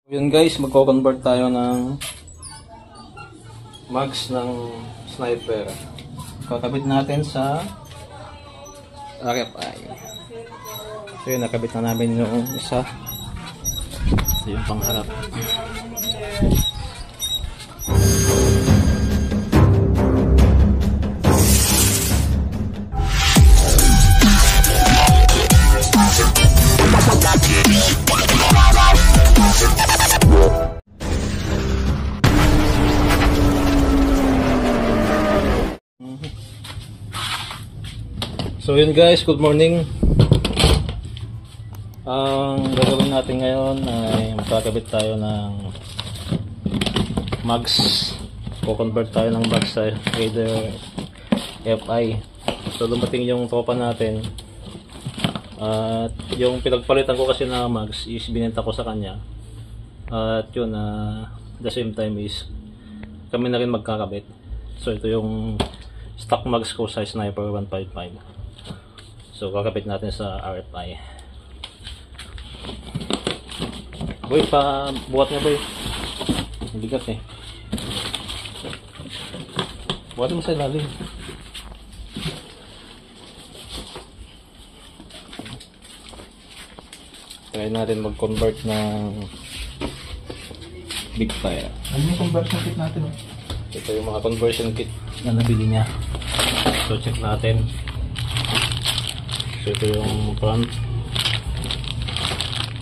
Yun guys, magko-convert tayo ng mags ng sniper. Kakabit natin sa RFI. So yun, nakabit na namin yung isa. Ito yung pangharap. So yun guys, good morning. Ang gagawin natin ngayon ay magkakabit tayo ng mags. Ko-convert tayo ng mags sa Raider FI. So dumating yung tropa natin. At yung pinagpalitan ko kasi na mags is binenta ko sa kanya. At yun, the same time is kami na rin magkakabit. So ito yung stock mags ko sa Sniper 155. So kakabit natin sa RFI. Boy, pa buhat niya boy. Bigat eh. Buhat mo sa ilalim. Try natin mag-convert ng big fire. Ano yung conversion kit natin? Ito yung mga conversion kit na nabili niya. So check natin. So ito yung front,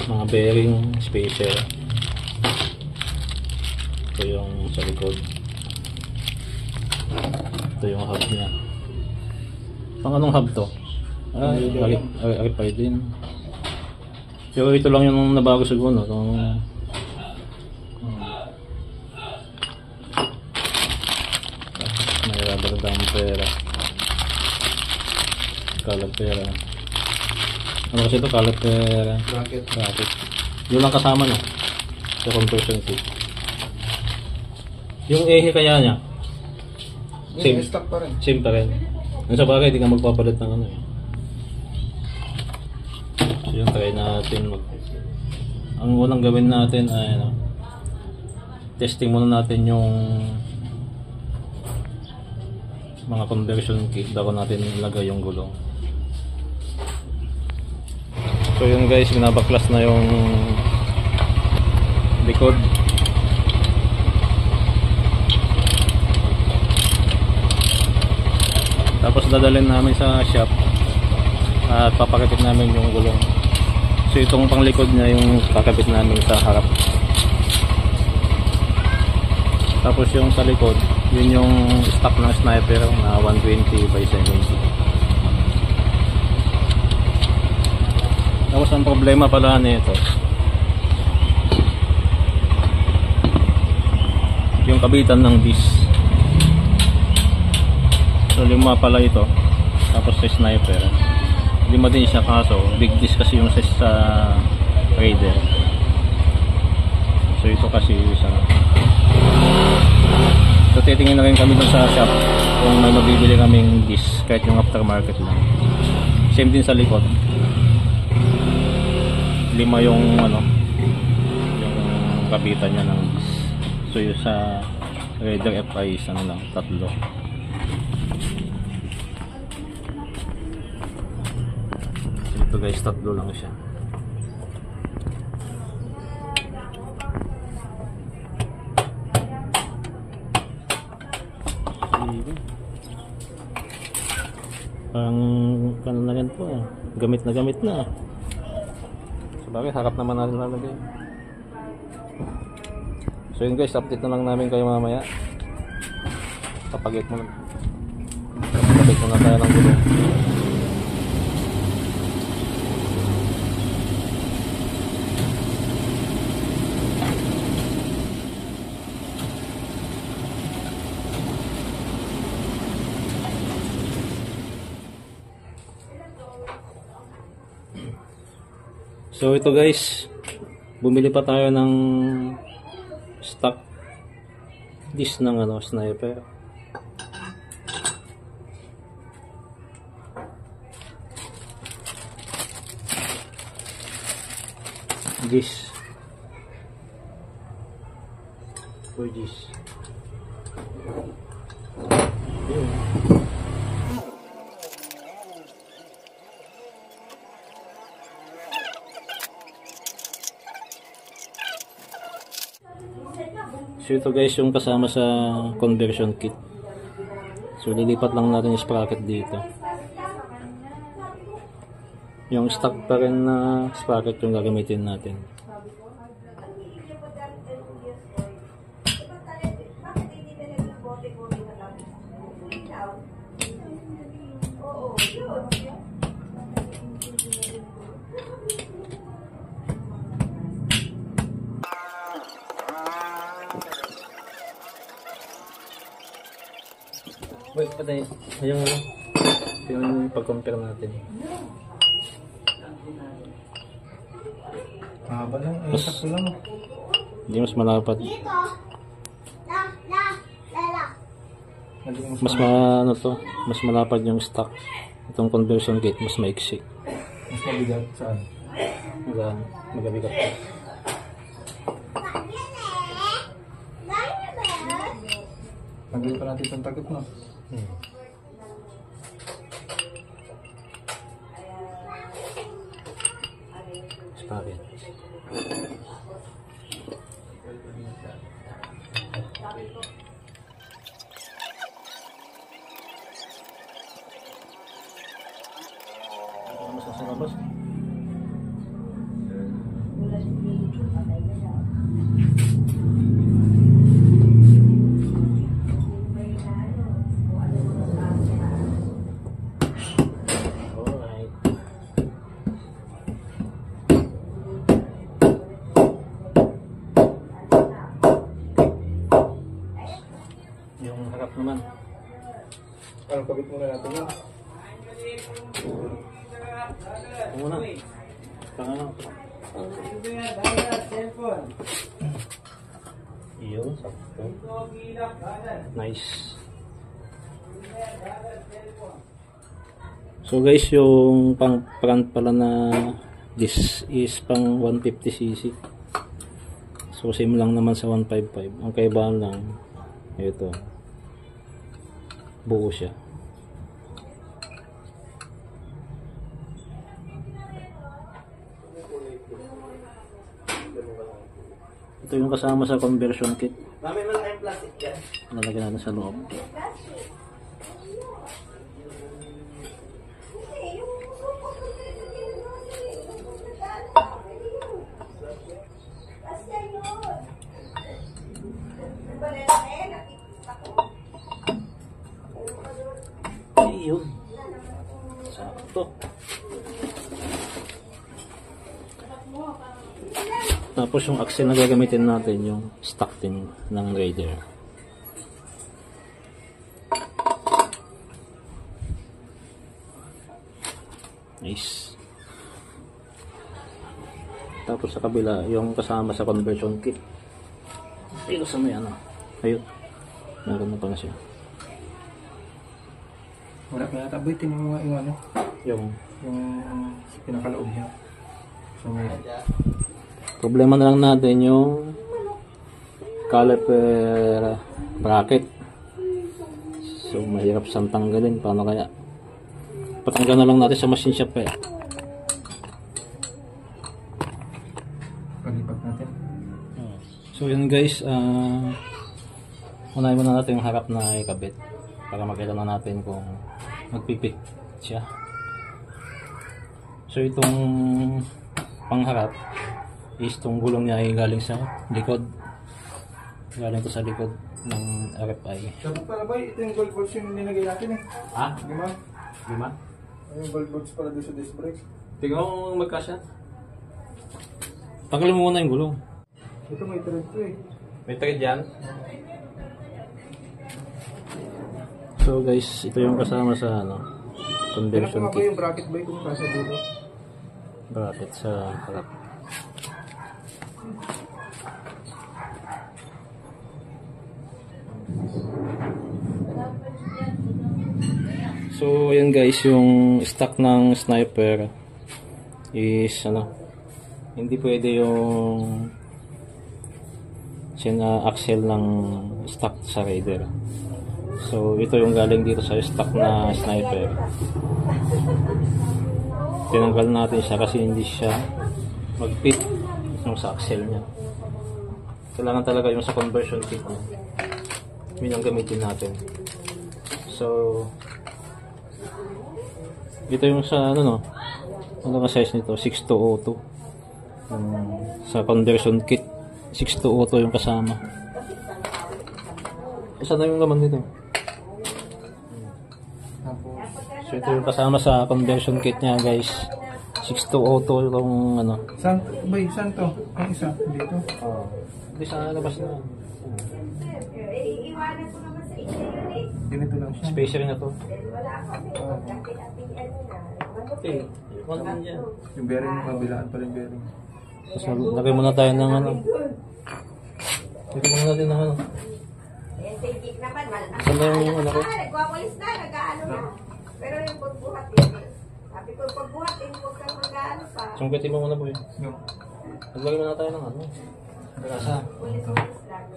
mga bearing, spacer. Ito yung sa likod. Ito yung hub niya. Pang anong hub to? RFI din. Pero ito lang yung nabago siguro. May rubber damper. Caliper. Ano kasi ito? Caliper bracket. Yun lang kasama no? Sa conversion kit. Yung ehe kaya niya? Same. Stock pa rin. Same pa rin. Yung sa bagay, di ka magpapalit ng ano eh. So yun, try natin ang unang gawin natin ay ano, testing muna natin yung mga conversion kit bago natin ilagay yung gulong. So yun guys, binabaklas na yung likod. Tapos dadalhin namin sa shop at papakabit namin yung gulong. So itong panglikod niya yung kakabit namin sa harap. Tapos yung sa likod, yun yung stock ng sniper na 120 by 70. Tapos ang problema pala nito, yung kabitan ng disc. So 5 pala ito. Tapos sa sniper 5 din siya, kaso big disc kasi yung sa Raider. So ito kasi isa. So titingin na rin kami dun sa shop kung may mabibili kaming disc kahit yung aftermarket lang. Same din sa likod. 5 yung ano, yung kabitan niya ng disc. So yung sa Raider FI is ano lang, 3. Ito guys, 3 lang siya. Parang ano na yan po, gamit na. Sabagay, harap naman natin lalagay. So yun guys, update na lang namin kayo mamaya. Papagit mo na. Papagit mo na tayo ng gulong. So ito guys, bumili pa tayo ng stock disc ng ano, sniper. Disc 4Gs. Yun. So ito guys yung kasama sa conversion kit. So lilipat lang natin yung sprocket dito. Yung stock pa rin na sprocket yung gagamitin natin. Wait, patay. Ayun nga. Yung pag-compare natin. Mahaba lang. Ay, Mas, sakto lang. hindi mas malapad. Mas ano to, mas malapad yung stock. Itong conversion gate mas maiksi. Mas mabigat. Saan? Magabigat to. Tanggalin pa natin itong takip, no? Sprocket. Masuk sa labas. Alright. Yung harap naman. Ano, kabit muna natin yun. Muna. Tangan. Iyon, sakto. Nice. So guys, yung pang front pala na this is pang 150cc. So same lang naman sa 155. Ang kaibahan lang ito. Buo siya. Ito yung kasama sa conversion kit. Dami mo lang kayong plastic dyan. Lalagyan natin sa loob. Ayun. Sakto. Tapos yung axle na gagamitin natin yung stock din ng Raider. Nice. Tapos sa kabila yung kasama sa conversion kit. Ayun sa may ano. Ayun. Meron na pala siya. Wala pa yata. Boy, tinan mo nga yung ano. Yung Pinakaloob niya. So, may... problema na lang natin yung caliper bracket. So mahirap siyang tanggalin. Paano kaya? Patanggal na lang natin sa machine shop eh. Palipat natin. So yun guys, unahin muna natin yung harap na ikabit para makita na natin kung magpipit siya. So itong pangharap is itong gulong niya ay galing sa likod. Galing to sa likod ng RFI. Dapat pala boy, ito yung gold bolts yung nilagay natin eh. Ah? Lima? Lima? Yung gold bolts pala doon sa disc brakes. Tingnan mo magkasya. Tanggalin mo muna yung gulong. Ito may thread to eh. May thread yan. So guys, ito yung kasama sa ano, conversion Kailan ko kit. yung bracket boy kung kasa dito? Bracket sa harap. So ayan guys, yung stock ng sniper is ano, hindi pwede yung axle ng stock sa Raider. So ito yung galing dito sa stock na Sniper. Tinanggal natin siya kasi hindi siya mag-fit yung sa axle niya. Kailangan talaga yung sa conversion kit, no? Yun ang gamitin natin. So ito yung sa ano, no? Ano ka size nito? 6202. Sa conversion kit 6202 yung kasama. Isa na yung laman dito. So ito yung kasama sa conversion kit niya, guys. 6202 yung ano. Saan? Bay, saan to? Ang isa? Dito? Oh. Hindi sa labas na. Ganito lang siya. Spacer na to. Okay. One man dyan. Yung bearing, mabilaan pa rin bearing. Tapos lagay muna tayo ng ano. Lagay muna natin ng ano. Saan na yung ano ko? Nagwawalis na, nag-ano na. Pero yung pagbuhat din. Sabi ko, pagbuhat din, huwag kang mag-ano pa. Sungkitin mo muna po yun. Yung. Lagay muna tayo ng ano. Grasa. Ulis-ulis lang.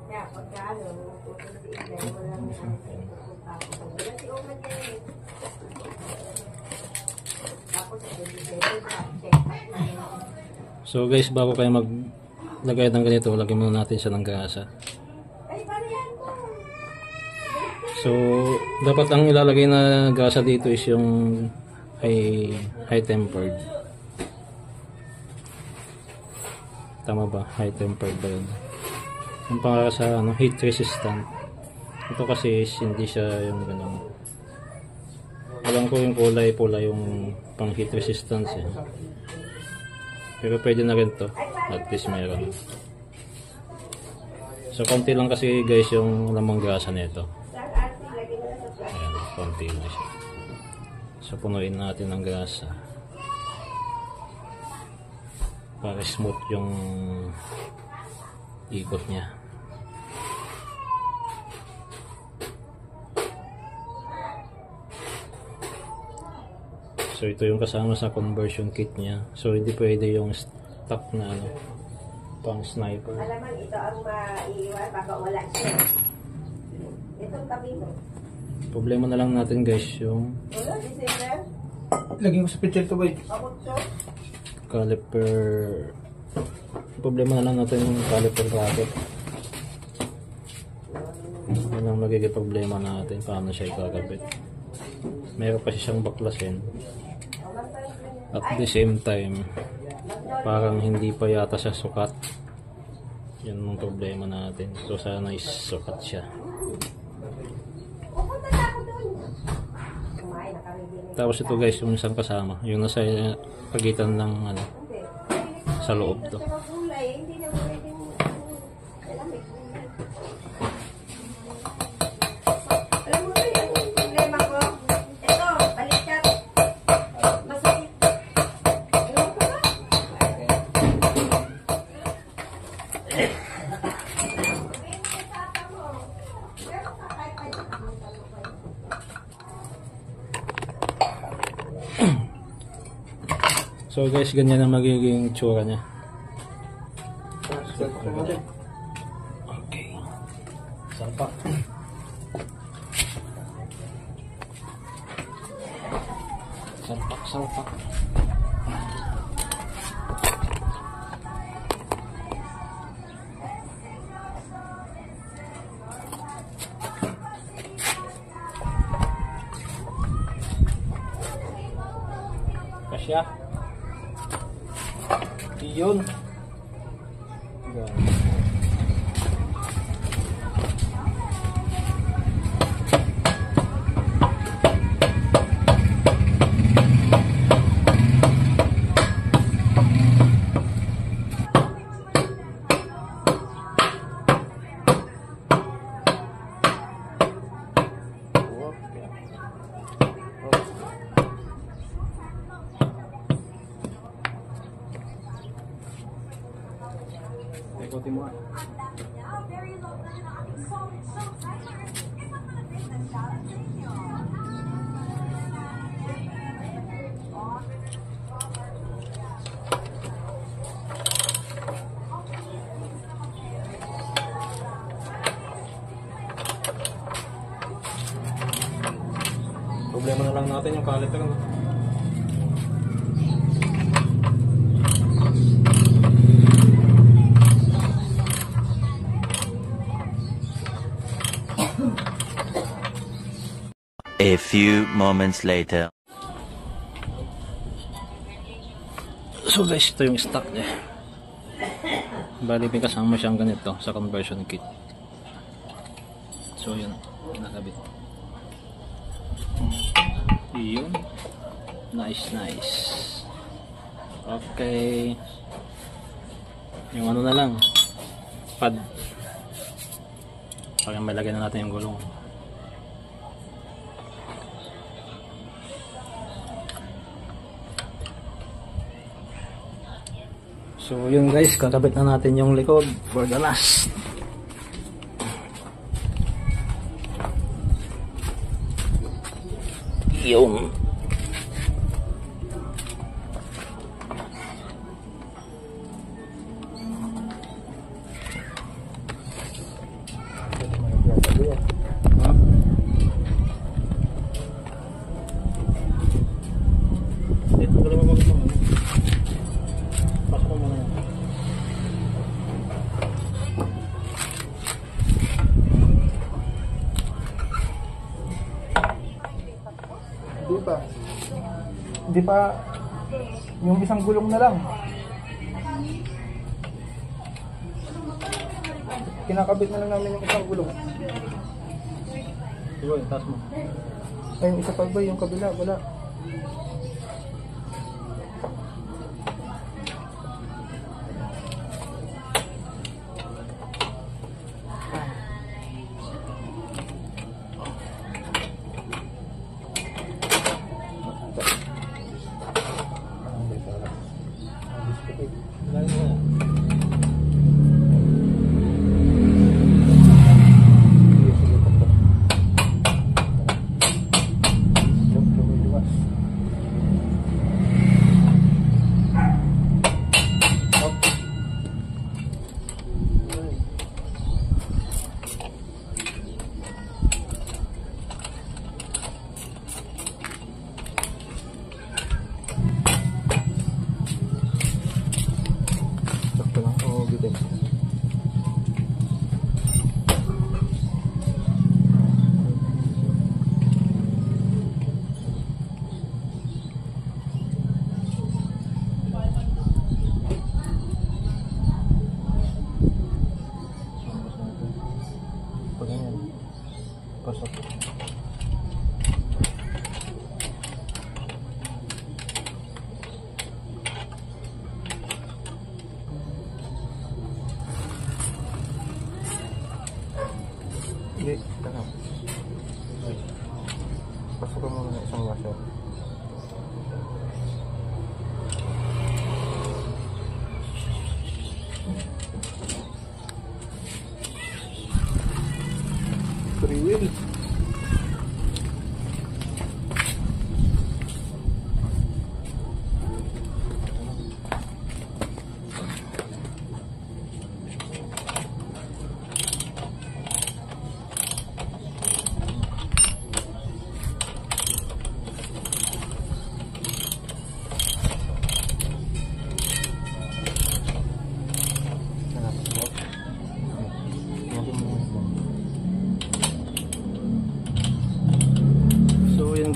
Kaya pagka-ano, pupuntiin na yung walang ano sa pupunta ako. Wala si Oman yan eh. Tapos, So guys, bago kayo maglagay ng ganito, lagyan muna natin siya ng gasa. So, dapat ang ilalagay na gasa dito is yung high tempered. Tama ba? High tempered ba yun? Yung para sa ano, heat resistant. Ito kasi is hindi siya yung ganun. Alam ko yung kulay pula yung pang heat resistance eh. Pero pwede na rin to. At least mayroon. So konti lang kasi guys yung lamang gasa nito. Ayan, konti lang siya. So punuin natin ng gasa. Para smooth yung ikot niya. So ito yung kasama sa conversion kit niya. So hindi pwede yung stock na ano, pang Sniper. Alaman, ito ang maiiwan, baka wala siya. Itong tabi mo. Problema na lang natin guys yung Wala, December. Lagyan ko sa picture to, bay. Pakutso. caliper. Problema na lang natin yung caliper bracket. Yan ang magiging problema natin, paano siya ikakabit. Meron kasi siyang baklasin. At the same time, parang hindi pa yata siya sukat. Yan ang problema natin. So sana is sukat siya. Pupunta na ako doon. Kumain na kami din. Tapos ito guys, yung isang kasama, yung nasa pagitan ng ano, sa loob to. Sa kulay, hindi na pwedeng alamig. Alam mo ba yung problema ko? Ito, balikat. Masakit. Ewan ko ba? So guys, ganyan ang magiging tsura niya. Okay. Salpak. Salpak. Kasya. Yun. Ikutin mo. problema na lang natin yung caliper. No? A few moments later. So guys, ito yung stock niya. Bali, may kasama siyang ganito sa conversion kit. So yun, nakabit. Yun. Nice, nice. Okay. Yung ano na lang, pad. Para malagay na natin yung gulong. So yun guys, kakabit na natin yung likod for the last. Yun. Dito galing mo pasok mo muna yan. Di pa yung isang gulong na lang. Kinakabit na lang namin yung isang gulong. Yun, taas mo. Ay, yung isa pa ba? Yung kabila? Wala. Pasok. Hindi, tara. Pasok ka muna ng isang washer. Free wheel.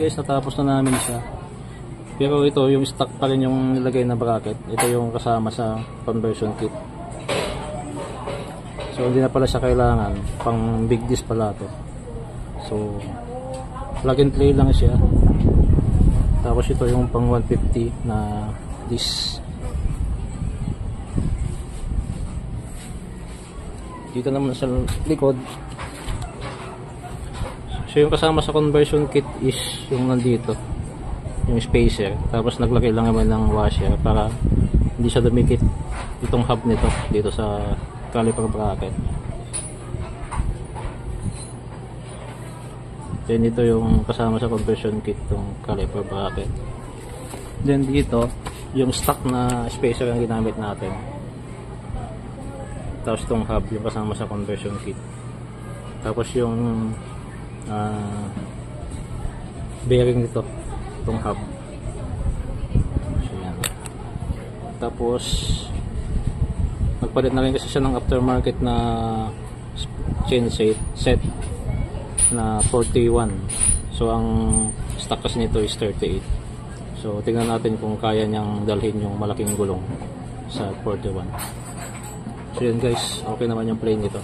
Guys, natapos na namin siya, pero ito yung stock pa rin yung nilagay na bracket. Ito yung kasama sa conversion kit, so hindi na pala siya kailangan. Pang big disc pala to, so plug and play lang siya. Tapos ito yung pang 150 na disc. Dito naman sa likod, so yung kasama sa conversion kit is yung nandito, yung spacer. Tapos naglagay lang naman ng washer para hindi siya dumikit itong hub nito dito sa caliper bracket. Then ito yung kasama sa conversion kit, itong caliper bracket. Then dito yung stock na spacer ang ginamit natin. Tapos itong hub yung kasama sa conversion kit. Tapos yung bearing nito, itong hub. So, yan. Tapos nagpalit na rin kasi siya ng aftermarket na chain set na 41. So ang stock kasi nito is 38. So tingnan natin kung kaya niyang dalhin yung malaking gulong sa 41. So yun guys, okay naman yung plane nito.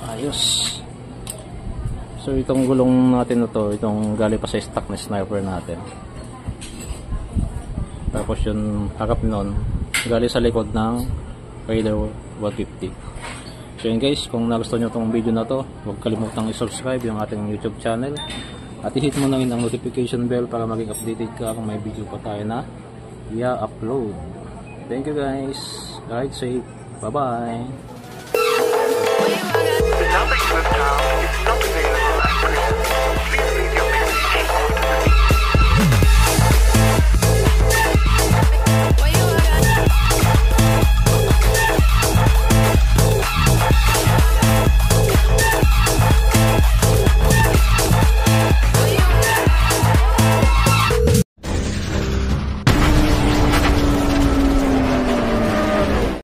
Ayos. So itong gulong natin na to, itong galing pa sa stock na sniper natin. Tapos yung harap nun, galing sa likod ng Raider 150. So yun guys, kung nagustuhan nyo itong video na to, huwag kalimutang i-subscribe yung ating YouTube channel. At i-hit mo na rin ang notification bell para maging updated ka kung may video pa tayo na i-upload. Thank you guys. Ride safe. Bye-bye. The number you have dialed is not available at present.